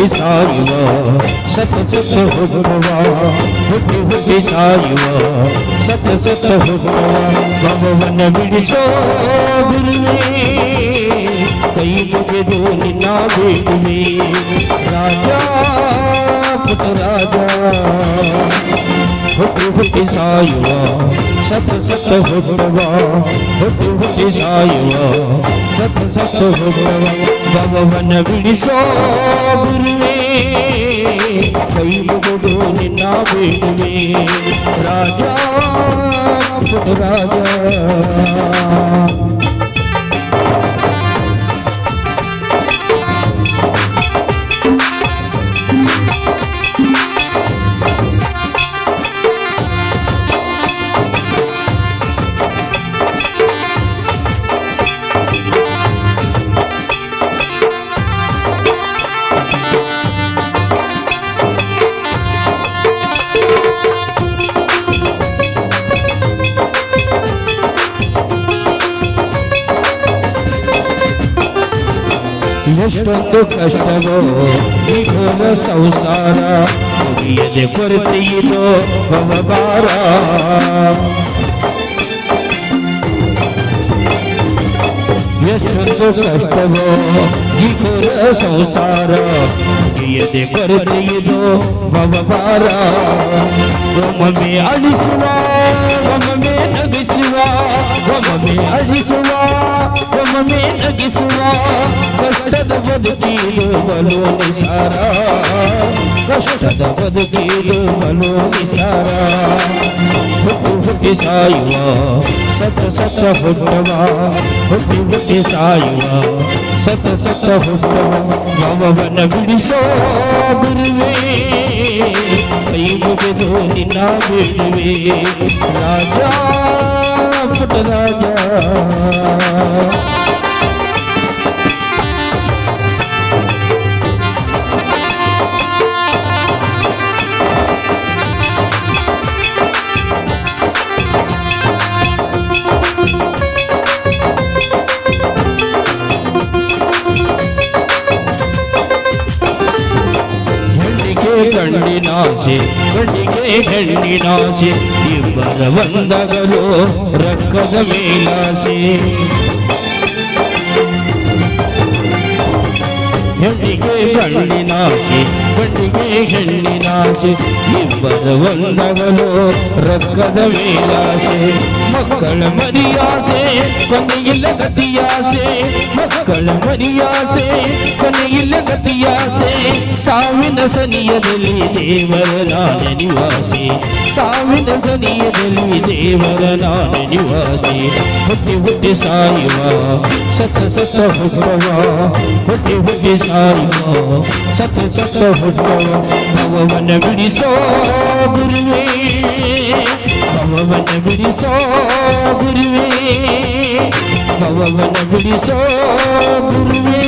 ಸಾಯುವ ಸತ ಸತ ಹುಟ್ಟುವ ಹುಟ್ಟಿ ಹುಟ್ಟಿ ಸಾಯುವ ಸತ ಸತ ಹುಟ್ಟುವ ಭವವನ ಬಿಡಿಸೋ ಗುರುವೇ ಕೈ ಮುಗಿದು ನಿನ್ನ ಬೇಡುವೆ ರಾಜ ಪುಟ್ಟರಾಜ ಹುಟ್ಟಿ ಹುಟ್ಟಿ ಸಾಯುವ ಸತ ಸತ ಹುಟ್ಟುವ ಹುಟ್ಟಿ ಹುಟ್ಟಿ ಸಾಯುವ ಸತ ಸತ ಹುಟ್ಟುವ ಭವವನ ಬಿಡಿಸೋ ಗುರುವೇ ಕೈ ಮುಗಿದು ನಿನ್ನ ಬೇಡುವೆ ರಾಜ ಪುಟ್ಟರಾಜ ಎಷ್ಟೊಂದು ಕಷ್ಟವೋ ನಿಘೋರ ಸಂಸಾರ ಮುಗಿಯದೆ ಕೊರತೆಯಿದೋ ಭವಭಾರ ಎಷ್ಟೊಂದು ಕಷ್ಟವೋ ನಿಘೋರ ಸಂಸಾರ ಮುಗಿಯದೆ ಕೊರತೆಯಿದೋ ಭವಭಾರ ಒಮ್ಮೊಮ್ಮೆ ಅಳಿಸುವ ಒಮ್ಮೊಮ್ಮೆ ನಗಿಸುವ ಒಮ್ಮೊಮ್ಮೆ ಅಳಿಸುವ ಒಮ್ಮೊಮ್ಮೆ ನಗಿಸುವ ಕಷ್ಟದ ಬದುಕಿಲು ಬಲು ನಿಸಾರ ಕಷ್ಟದ ಬದುಕಿಲು ಬಲು ನಿಸಾರ ಹುಟ್ಟಿ ಹುಟ್ಟಿ ಸಾಯುವ ಸತ ಸತ ಹುಟ್ಟುವ ಹುಟ್ಟಿ ಹುಟ್ಟಿ ಸಾಯುವ ಸತ ಸತ ಹುಟ್ಟುವ ಭವವನ ಬಿಡಿಸೋ ಗುರುವೇ ಕೈ ಮುಗಿದು ನಿನ್ನ ಬೇಡುವೆ ರಾಜ ಪುಟ್ಟರಾಜ ಗಂಡಿನಾಸೆ ಗಂಡಿಗೆ ಹೆಣ್ಣಿನಾಸೆ ಇಬ್ಬರ ಬಂದಗಲು ರಕ್ಕದ ಮೇಲಾಸೆ ಹೆಣ್ಣಿಗೆ ಗಂಡಿನಾಸೆ ಗಂಡಿಗೆ ಹೆಣ್ಣಿನಾಸೆ ಇಬ್ಬರ ಬಂದಗಲು ರಕ್ಕದ ಮೇಲಾಸೆ ಮಕ್ಕಳ ಮರಿಯಾಸೆ ಕೊನೆಯಿಲ್ಲ ಗತಿಯಾಸೆ ಮಕ್ಕಳ ಮರಿಯಾಸೆ ಕೊನೆಯಿಲ್ಲ ಗತಿಯಾಸೆ ಸಾವಿನ ಸನಿಯದಲ್ಲಿ ದೇವರ ನಾಡ ನಿವಾಸಿ ಸಾವಿನ ಸನಿಯದಲ್ಲಿ ದೇವರ ನಾಡ ನಿವಾಸಿ ಹುಟ್ಟಿ ಹುಟ್ಟಿ ಸಾಯುವ ಸತ ಸತ ಹುಟ್ಟುವ ಹುಟ್ಟಿ ಹುಟ್ಟಿ ಸಾಯುವ ಸತ ಸತ ಹುಟ್ಟುವ ಭವವನ ಬಿಡಿಸೋ ಗುರುವೇ ಭವವನ ಬಿಡಿಸೋ ಗುರುವೇ ಭವವನ ಬಿಡಿಸೋ ಗುರುವೇ